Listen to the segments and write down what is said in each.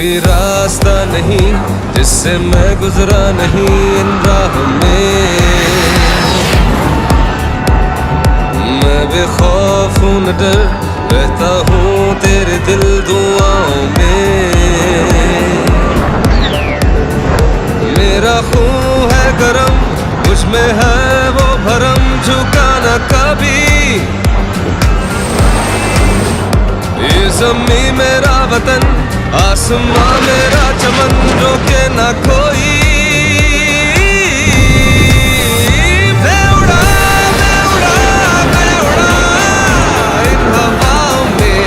کوئی راستہ نہیں جس سے میں گزرا نہیں ان راہ میں. میں بے خوف ہوں نہ ڈر رہتا ہوں تیرے دل دعاؤں میں. میرا خون ہے گرم مجھ میں ہے وہ بھرم جھکا نہ کبھی. یہ زمین میرا وطن آسماں میرا چمن روکے نہ کوئی. میں اڑا میں اڑا میں اڑا ان ہواؤں میں.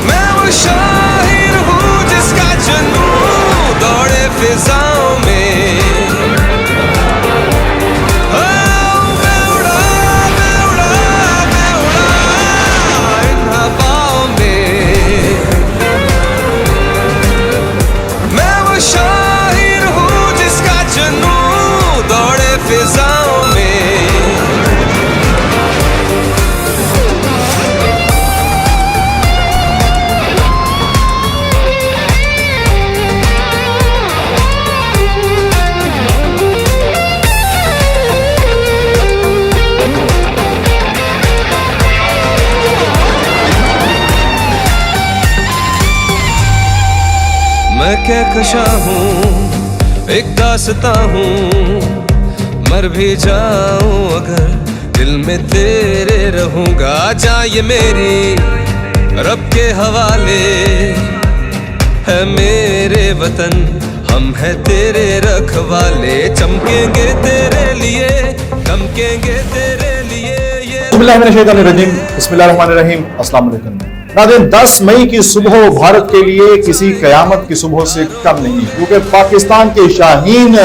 میں وہ شاعر ہوں جس کا جنون دوڑے فضاؤں میں. میں کہکشاں ہوں ایک داستاں ہوں مر بھی جاؤں اگر دل میں تیرے رہوں گا. جا یہ میری رب کے حوالے ہے میرے وطن ہم ہیں تیرے رکھوالے. چمکیں گے تیرے لیے دمکیں گے تیرے لیے. بسم اللہ من الشیطان الرجیم بسم اللہ الرحمن الرحیم. السلام علیکم ناظرین. 10 مئی کی صبح بھارت کے لیے کسی قیامت کی صبح سے کم نہیں کیونکہ پاکستان کے شاہین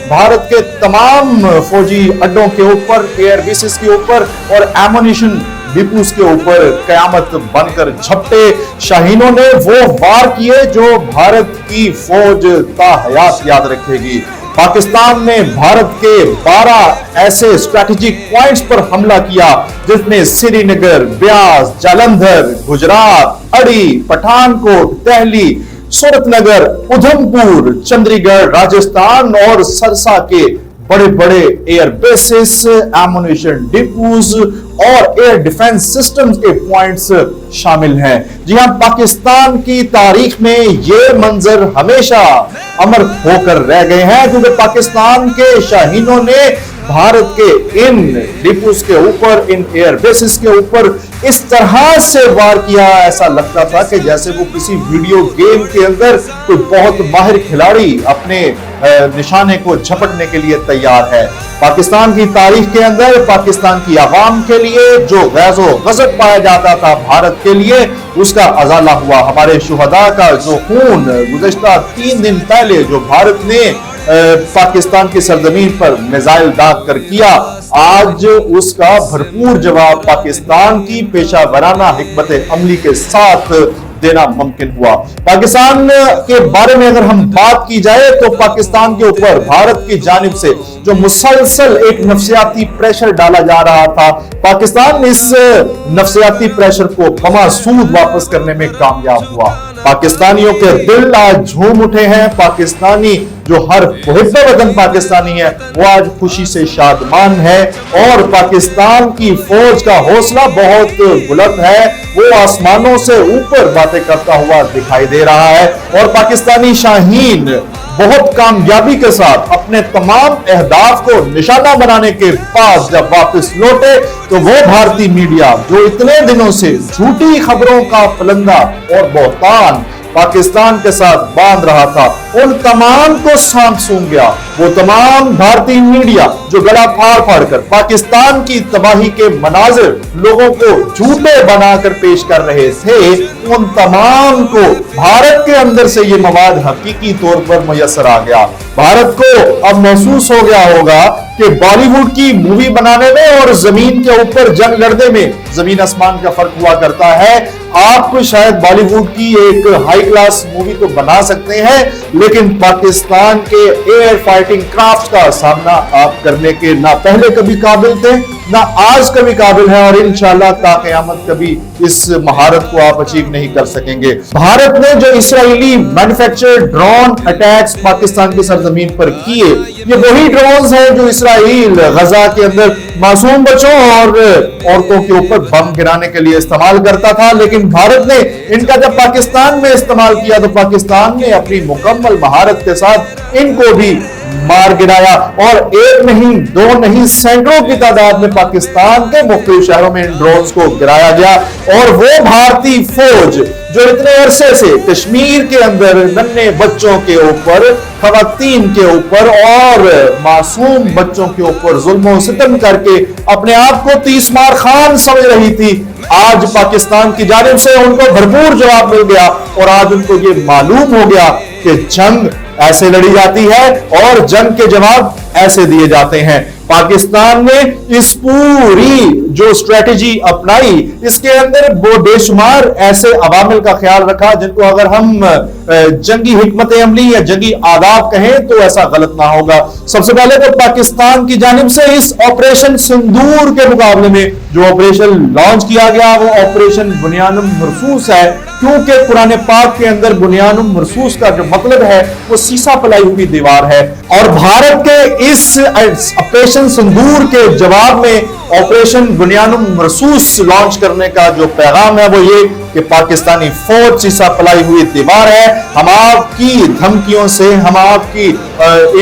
بھارت کے تمام فوجی اڈوں کے اوپر ایئر بیسز کے اوپر اور ایمونیشن ڈپوز کے اوپر قیامت بن کر جھپٹے. شاہینوں نے وہ وار کیے جو بھارت کی فوج تا حیات یاد رکھے گی. پاکستان نے بھارت کے 12 ایسے اسٹریٹجک پوائنٹس پر حملہ کیا جس میں سری نگر، بیاس، جالندھر، گجرات، اڑی، پٹھان کوٹ، دہلی، سورت نگر، ادھم پور، چندی گڑھ، راجستھان اور سرسا کے بڑے بڑے ایئر بیسز، ایمونیشن ڈپوز اور ایئر ڈیفنس سسٹمز کے پوائنٹس شامل ہیں. جی ہاں، پاکستان کی تاریخ میں یہ منظر ہمیشہ امر ہو کر رہ گئے ہیں کیونکہ پاکستان کے شاہینوں نے بھارت کے ان ڈپوز کے اوپر، ان ایئر بیسز کے اوپر اس طرح سے وار کیا ایسا لگتا تھا کہ جیسے وہ کسی ویڈیو گیم کے اندر کوئی بہت ماہر کھلاڑی اپنے نشانے کو جھپٹنے کے لیے تیار ہے. پاکستان کی تاریخ کے اندر پاکستان کی عوام کے لیے جو غیظ و غضب پایا جاتا تھا بھارت کے لیے اس کا ازالہ ہوا. ہمارے شہداء کا جو خون گزشتہ 3 دن پہلے جو بھارت نے پاکستان کی سرزمین پر میزائل داغ کر کیا، آج اس کا بھرپور جواب پاکستان کی پیشہ ورانہ حکمت عملی کے ساتھ دینا ممکن ہوا. پاکستان کے بارے میں اگر ہم بات کی جائے تو پاکستان کے اوپر بھارت کی جانب سے جو مسلسل ایک نفسیاتی پریشر ڈالا جا رہا تھا، پاکستان اس نفسیاتی پریشر کو بماسود واپس کرنے میں کامیاب ہوا. پاکستانیوں کے دل آج جھوم اٹھے ہیں. پاکستانی جو ہر محب وطن پاکستانی ہے وہ آج خوشی سے شادمان ہے اور پاکستان کی فوج کا حوصلہ بہت بلند ہے. وہ آسمانوں سے اوپر باتیں کرتا ہوا دکھائی دے رہا ہے اور پاکستانی شاہین بہت کامیابی کے ساتھ اپنے تمام اہداف کو نشانہ بنانے کے بعد جب واپس لوٹے تو وہ بھارتی میڈیا جو اتنے دنوں سے جھوٹی خبروں کا پلندہ اور بہتان پاکستان کے ساتھ باندھ رہا تھا ان تمام کو سانپ سونگ گیا. وہ تمام بھارتی میڈیا جو گلا پھاڑ پھاڑ کر پاکستان کی تباہی کے مناظر لوگوں کو جھوٹے بنا کر پیش کر رہے تھے، ان تمام کو بھارت کے اندر سے یہ مواد حقیقی طور پر میسر آ گیا. بھارت کو اب محسوس ہو گیا ہوگا کہ بالی ووڈ کی مووی بنانے میں اور زمین کے اوپر جنگ لڑنے میں زمین آسمان کا فرق ہوا کرتا ہے. آپ شاید بالی ووڈ کی ایک ہائی کلاس مووی تو بنا سکتے ہیں لیکن پاکستان کے ایئر فائٹنگ کرافٹ کا سامنا آپ کرنے کے نہ پہلے کبھی قابل تھے نہ آج کبھی قابل ہیں اور انشاءاللہ تا قیامت کبھی اس مہارت کو آپ اچیو نہیں کر سکیں گے۔ بھارت نے جو اسرائیلی مینوفیکچر ڈرون اٹیکس پاکستان کی سرزمین پر کیے، یہ وہی ڈرونز ہیں جو اسرائیل غزہ کے اندر معصوم بچوں اور عورتوں کے اوپر بم گرانے کے لیے استعمال کرتا تھا، لیکن بھارت نے ان کا جب پاکستان میں استعمال کیا تو پاکستان نے اپنی مکمل مہارت کے ساتھ ان کو بھی مار گرایا اور ایک نہیں دو نہیں سینکڑوں کی تعداد میں پاکستان کے مختلف شہروں میں ان ڈرونز کو گرایا گیا اور وہ بھارتی فوج جو اتنے عرصے سے کشمیر کے اندر ننھے بچوں کے اوپر، خواتین کے اوپر اور معصوم بچوں کے اوپر ظلم و ستم کر کے اپنے آپ کو 30 مار خان سمجھ رہی تھی، آج پاکستان کی جانب سے ان کو بھرپور جواب مل گیا اور آج ان کو یہ معلوم ہو گیا کہ جنگ ایسے لڑی جاتی ہے اور جنگ کے جواب ایسے دیے جاتے ہیں۔ پاکستان نے اس پوری جو اسٹریٹجی اپنائی اس کے اندر وہ بے شمار ایسے عوامل کا خیال رکھا جن کو اگر ہم جنگی حکمت عملی یا جنگی آداب کہیں تو ایسا غلط نہ ہوگا۔ سب سے پہلے تو پاکستان کی جانب سے اس آپریشن سندور کے مقابلے میں جو آپریشن لانچ کیا گیا وہ آپریشن بنیان مرصوص ہے، کیونکہ قرآن پاک کے اندر بنیان مرصوص کا جو مطلب ہے وہ سیسا پلائی ہوئی دیوار ہے، اور بھارت کے اس آپریشن سندور کے جواب میں آپریشن بنیان مرصوص لانچ کرنے کا جو پیغام ہے وہ یہ کہ پاکستانی فوج سیسا پلائی ہوئی دیوار ہے، ہم آپ کی دھمکیوں سے، ہم آپ کی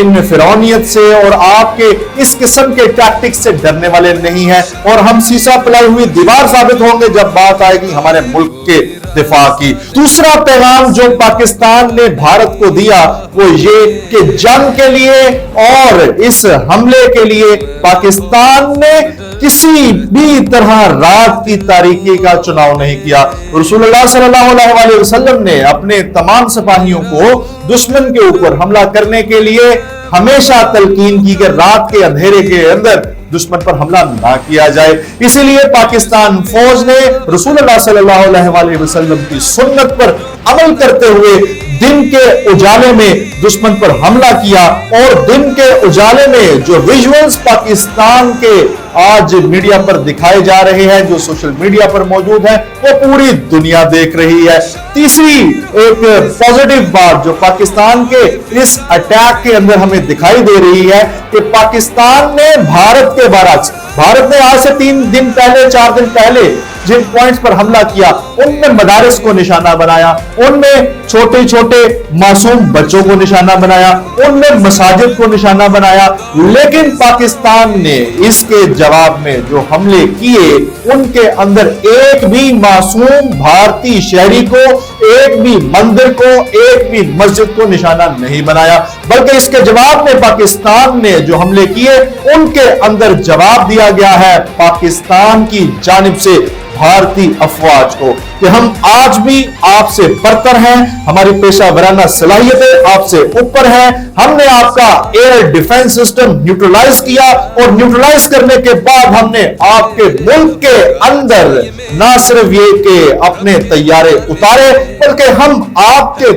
ان فرعونیت سے اور آپ کے اس قسم کے ٹیکٹکس سے ڈرنے والے نہیں ہیں، اور ہم سیسا پلائی ہوئی دیوار ثابت ہوں گے جب بات آئے گی ہمارے ملک کے دفاع کی۔ دوسرا پیغام جو پاکستان نے بھارت کو دیا وہ یہ کہ جنگ کے لیے اور اس حملے کے لیے پاکستان نے کسی بھی طرح رات کی تاریکی کا چناؤ نہیں کیا۔ رسول اللہ صلی اللہ علیہ وسلم نے اپنے تمام سپاہیوں کو دشمن کے اوپر حملہ کرنے کے لیے ہمیشہ تلقین کی کہ رات کے اندھیرے کے اندر دشمن پر حملہ نہ کیا جائے، اسی لیے پاکستان فوج نے رسول اللہ صلی اللہ علیہ وسلم کی سنت پر عمل کرتے ہوئے دن کے اجالے میں دشمن پر حملہ کیا، اور دن کے اجالے میں جو ویژولز پاکستان کے آج میڈیا پر دکھائے جا رہے ہیں، جو سوشل میڈیا پر موجود ہیں، وہ پوری دنیا دیکھ رہی ہے۔ تیسری ایک پازیٹیو بات جو پاکستان کے اس اٹیک کے اندر ہمیں دکھائی دے رہی ہے کہ پاکستان نے بھارت کے برعکس، بھارت نے آج سے 3 دن پہلے 4 دن پہلے جن پوائنٹس پر حملہ کیا ان میں مدارس کو نشانہ بنایا، ان میں چھوٹے چھوٹے معصوم بچوں کو نشانہ بنایا، ان میں مساجد کو نشانہ بنایا، لیکن پاکستان نے اس کے جواب میں جو حملے کیے ان کے اندر ایک بھی معصوم بھارتی شہری کو، ایک بھی مندر کو، ایک بھی مسجد کو نشانہ نہیں بنایا، بلکہ اس کے جواب میں پاکستان نے جو حملے کیے ان کے اندر جواب دیا گیا ہے پاکستان کی جانب سے بھارتی افواج کو کہ ہم آج بھی آپ سے برتر ہیں، ہماری پیشہ ورانہ صلاحیتیں آپ سے اوپر ہیں، ہم نے آپ کا ایئر ڈیفنس سسٹم نیوٹرلائز کیا، اور نیوٹرلائز کرنے کے بعد ہم نے آپ کے ملک کے اندر نہ صرف یہ کہ اپنے طیارے اتارے بلکہ ہم آپ کے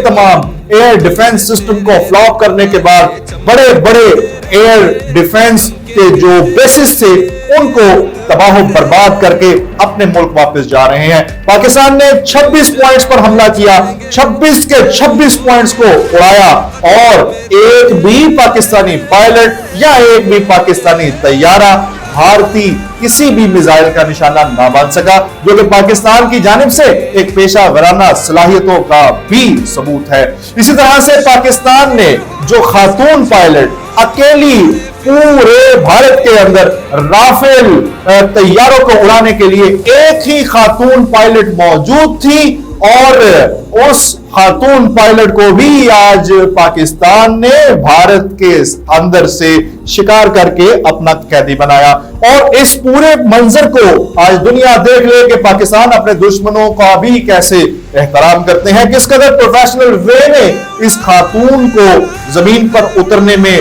تمام ایئر ڈیفنس سسٹم کو فلاپ کرنے کے بعد بڑے بڑے ایئر ڈیفنس کے جو بیسز تھے ان کو تباہ و برباد کر کے اپنے ملک واپس جا رہے ہیں۔ پاکستان نے 26 پوائنٹس پر حملہ کیا، 26 کے 26 پوائنٹس کو اڑایا، اور ایک بھی پاکستانی پائلٹ یا ایک بھی پاکستانی طیارہ بھارتی کسی بھی میزائل کا نشانہ نہ بن سکا، جو کہ پاکستان کی جانب سے ایک پیشہ ورانہ صلاحیتوں کا بھی ثبوت ہے۔ اسی طرح سے پاکستان نے جو خاتون پائلٹ اکیلی پورے بھارت کے اندر رافیل طیاروں کو اڑانے کے لیے ایک ہی خاتون پائلٹ موجود تھی، اور اس خاتون پائلٹ کو بھی آج پاکستان نے بھارت کے اندر سے شکار کر کے اپنا قیدی بنایا، اور اس پورے منظر کو آج دنیا دیکھ لے کہ پاکستان اپنے دشمنوں کا بھی کیسے احترام کرتے ہیں، کس قدر پروفیشنل وے میں اس خاتون کو زمین پر اترنے میں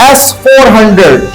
S-400